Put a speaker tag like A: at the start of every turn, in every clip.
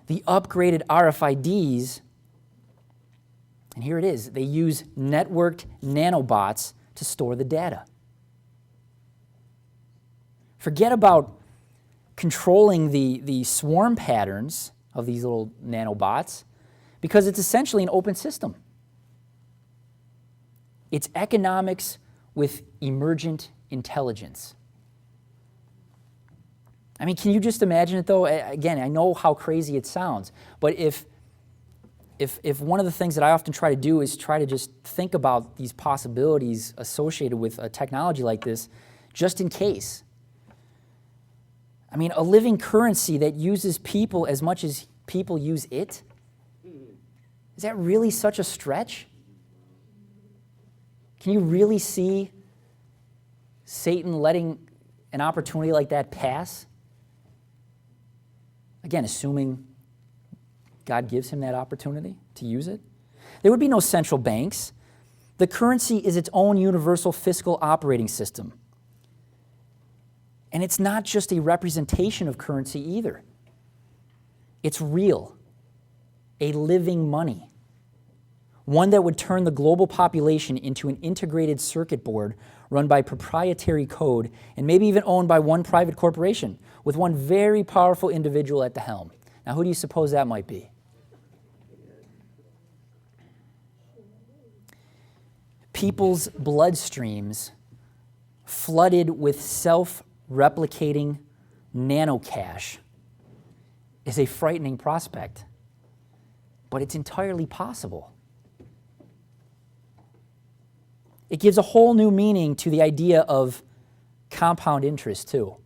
A: The upgraded RFIDs, and here it is, they use networked nanobots to store the data. Forget about controlling the swarm patterns of these little nanobots, because it's essentially an open system. It's economics with emergent intelligence. I mean, can you just imagine it though? Again, I know how crazy it sounds, but if one of the things that I often try to do is try to just think about these possibilities associated with a technology like this, just in case. I mean, a living currency that uses people as much as people use it? Is that really such a stretch? Can you really see Satan letting an opportunity like that pass? Again, assuming God gives him that opportunity to use it. There would be no central banks. The currency is its own universal fiscal operating system. And it's not just a representation of currency either. It's real, a living money, one that would turn the global population into an integrated circuit board run by proprietary code and maybe even owned by one private corporation with one very powerful individual at the helm. Now, who do you suppose that might be? People's bloodstreams flooded with self-replicating nanocash is a frightening prospect, but it's entirely possible. It gives a whole new meaning to the idea of compound interest, too.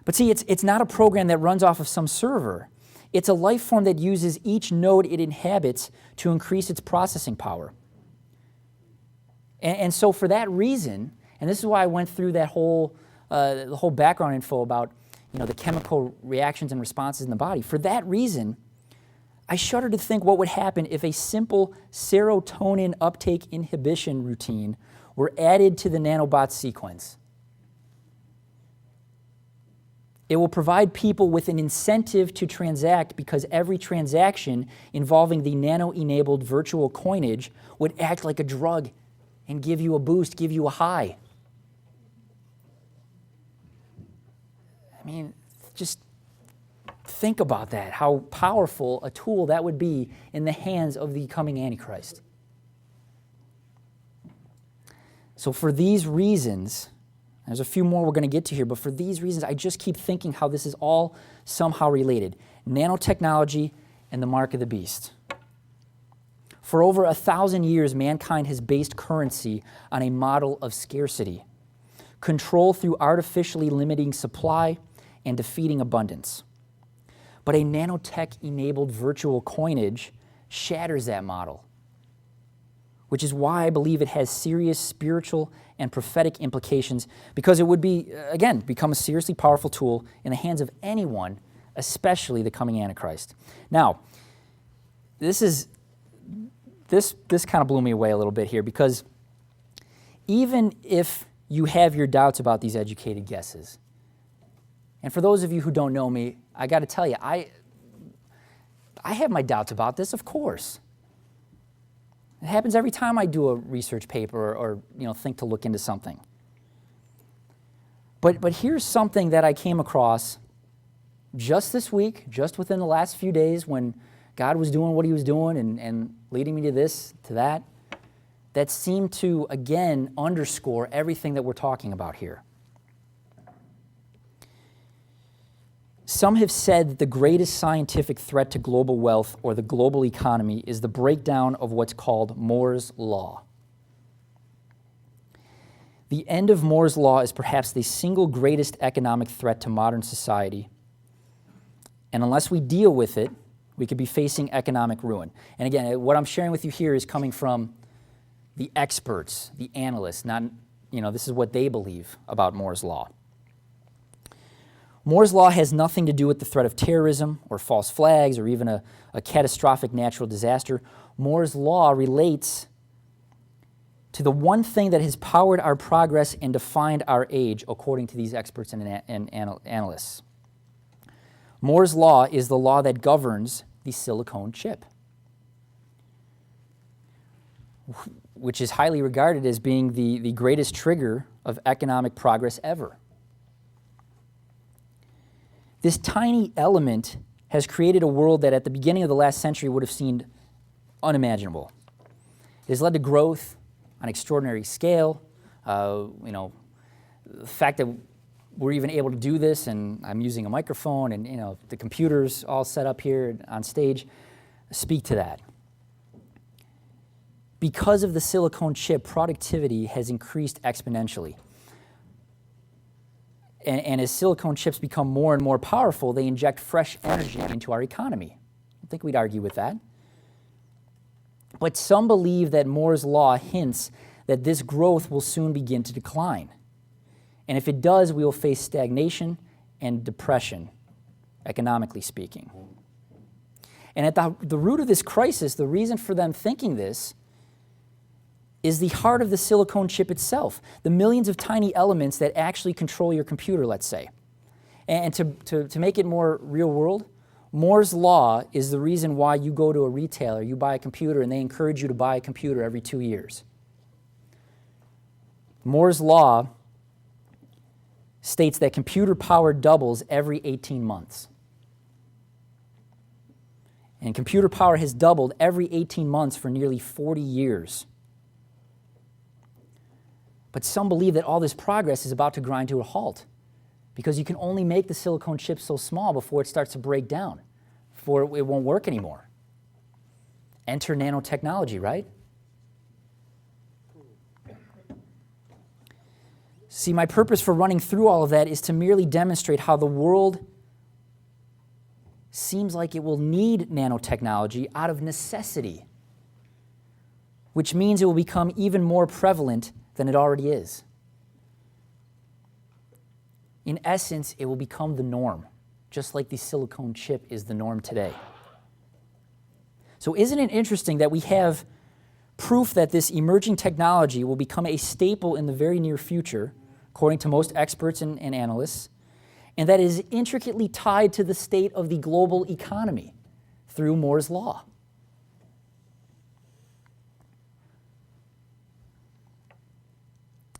A: But see, it's not a program that runs off of some server. It's a life form that uses each node it inhabits to increase its processing power. And so for that reason, and this is why I went through that the whole background info about the chemical reactions and responses in the body, for that reason, I shudder to think what would happen if a simple serotonin uptake inhibition routine were added to the nanobot sequence. It will provide people with an incentive to transact because every transaction involving the nano-enabled virtual coinage would act like a drug and give you a boost, give you a high. I mean, just think about that, how powerful a tool that would be in the hands of the coming Antichrist. So for these reasons, there's a few more we're going to get to here, but for these reasons, I just keep thinking how this is all somehow related. Nanotechnology and the mark of the beast. For over 1,000 years, mankind has based currency on a model of scarcity, control through artificially limiting supply and defeating abundance. But a nanotech-enabled virtual coinage shatters that model, which is why I believe it has serious spiritual and prophetic implications, because it would be, again, become a seriously powerful tool in the hands of anyone, especially the coming Antichrist. Now, this kind of blew me away a little bit here, because even if you have your doubts about these educated guesses, and for those of you who don't know me, I got to tell you, I have my doubts about this, of course. It happens every time I do a research paper or think to look into something. But here's something that I came across just this week, just within the last few days, when God was doing what he was doing and leading me to this, to that, that seemed to, again, underscore everything that we're talking about here. Some have said that the greatest scientific threat to global wealth or the global economy is the breakdown of what's called Moore's Law. The end of Moore's Law is perhaps the single greatest economic threat to modern society, and unless we deal with it, we could be facing economic ruin. And again, what I'm sharing with you here is coming from the experts, the analysts, not, this is what they believe about Moore's Law. Moore's Law has nothing to do with the threat of terrorism or false flags or even a catastrophic natural disaster. Moore's Law relates to the one thing that has powered our progress and defined our age, according to these experts and analysts. Moore's law is the law that governs the silicon chip, which is highly regarded as being the greatest trigger of economic progress ever. This tiny element has created a world that at the beginning of the last century would have seemed unimaginable. It has led to growth on an extraordinary scale. The fact that we're even able to do this, and I'm using a microphone, and the computers all set up here on stage, speak to that. Because of the silicon chip, productivity has increased exponentially. And as silicon chips become more and more powerful, they inject fresh energy into our economy. I think we'd argue with that. But some believe that Moore's law hints that this growth will soon begin to decline. And if it does, we will face stagnation and depression, economically speaking. And at the root of this crisis, the reason for them thinking this is the heart of the silicon chip itself, the millions of tiny elements that actually control your computer, let's say. And to make it more real world, Moore's law is the reason why you go to a retailer, you buy a computer, and they encourage you to buy a computer every 2 years. Moore's law states that computer power doubles every 18 months. And computer power has doubled every 18 months for nearly 40 years. But some believe that all this progress is about to grind to a halt because you can only make the silicon chip so small before it starts to break down, before it won't work anymore. Enter nanotechnology, right? See, my purpose for running through all of that is to merely demonstrate how the world seems like it will need nanotechnology out of necessity, which means it will become even more prevalent than it already is. In essence, it will become the norm, just like the silicon chip is the norm today. So isn't it interesting that we have proof that this emerging technology will become a staple in the very near future, according to most experts and analysts, and that is intricately tied to the state of the global economy through Moore's law?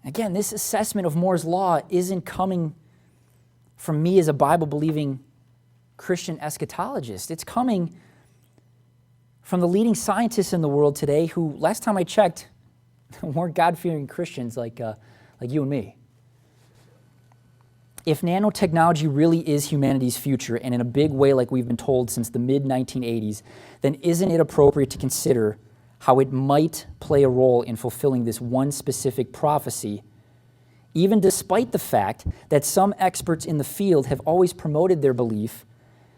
A: Again, this assessment of Moore's law isn't coming from me as a Bible-believing Christian eschatologist. It's coming from the leading scientists in the world today who, last time I checked, weren't God-fearing Christians like you and me. If nanotechnology really is humanity's future, and in a big way like we've been told since the mid-1980s, then isn't it appropriate to consider how it might play a role in fulfilling this one specific prophecy, even despite the fact that some experts in the field have always promoted their belief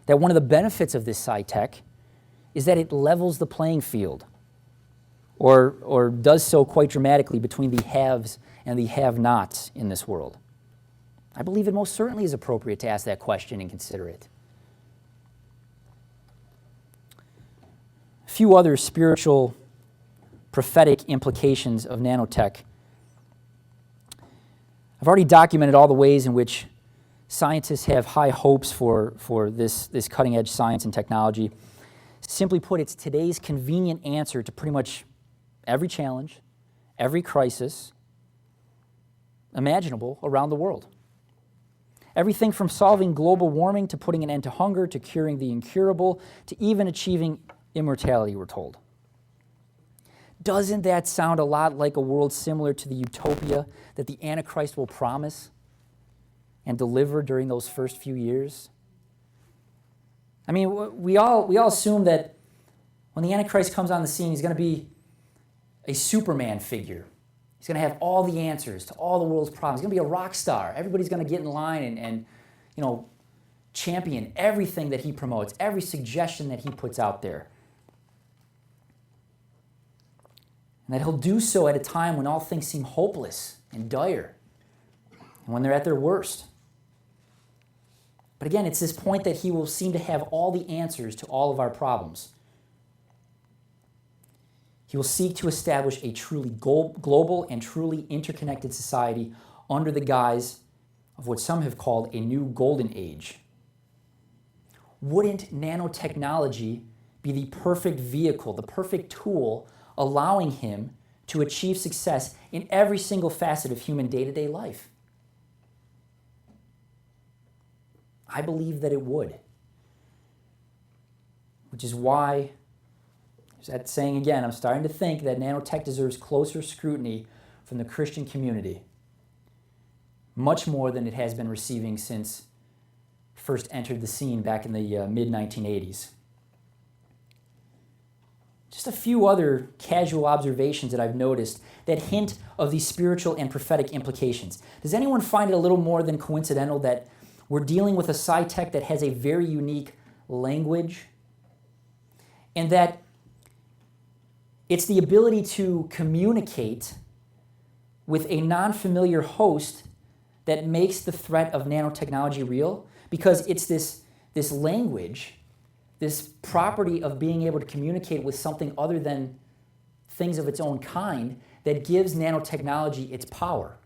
A: that one of the benefits of this sci-tech is that it levels the playing field, or does so quite dramatically between the haves and the have-nots in this world. I believe it most certainly is appropriate to ask that question and consider it. A few other spiritual, prophetic implications of nanotech. I've already documented all the ways in which scientists have high hopes for this cutting-edge science and technology. Simply put, it's today's convenient answer to pretty much every challenge, every crisis imaginable around the world. Everything from solving global warming to putting an end to hunger to curing the incurable to even achieving immortality, we're told. Doesn't that sound a lot like a world similar to the utopia that the Antichrist will promise and deliver during those first few years? I mean, we all assume that when the Antichrist comes on the scene, he's going to be a Superman figure. He's going to have all the answers to all the world's problems. He's going to be a rock star. Everybody's going to get in line and champion everything that he promotes, every suggestion that he puts out there. And that he'll do so at a time when all things seem hopeless and dire, and when they're at their worst. But again, it's this point that he will seem to have all the answers to all of our problems. He will seek to establish a truly global and truly interconnected society under the guise of what some have called a new golden age. wouldn't nanotechnology be the perfect vehicle, the perfect tool, allowing him to achieve success in every single facet of human day-to-day life? I believe that it would. Which is why, as that saying again, I'm starting to think that nanotech deserves closer scrutiny from the Christian community, much more than it has been receiving since first entered the scene back in the mid-1980s. Just a few other casual observations that I've noticed that hint of these spiritual and prophetic implications. Does anyone find it a little more than coincidental that we're dealing with a sci-tech that has a very unique language, and that it's the ability to communicate with a non-familiar host that makes the threat of nanotechnology real? Because it's this language, this property of being able to communicate with something other than things of its own kind, that gives nanotechnology its power.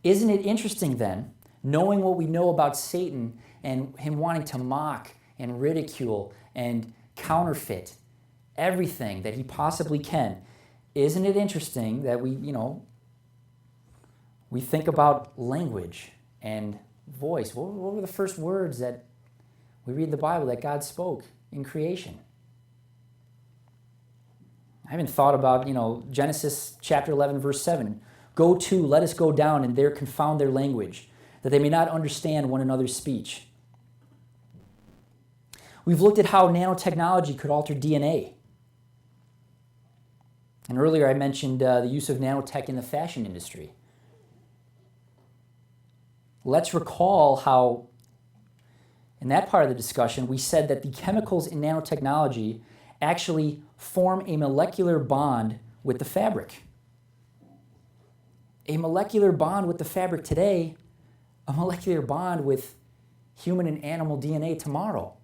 A: Isn't it interesting then, knowing what we know about Satan and him wanting to mock and ridicule and counterfeit everything that he possibly can, isn't it interesting that we think about language and voice? What were the first words that we read in the Bible that God spoke in creation? I haven't thought about, Genesis chapter 11, verse 7. Go to, let us go down, and there confound their language, that they may not understand one another's speech. We've looked at how nanotechnology could alter DNA. And earlier I mentioned the use of nanotech in the fashion industry. Let's recall how, in that part of the discussion, we said that the chemicals in nanotechnology actually form a molecular bond with the fabric. A molecular bond with the fabric today, a molecular bond with human and animal DNA tomorrow.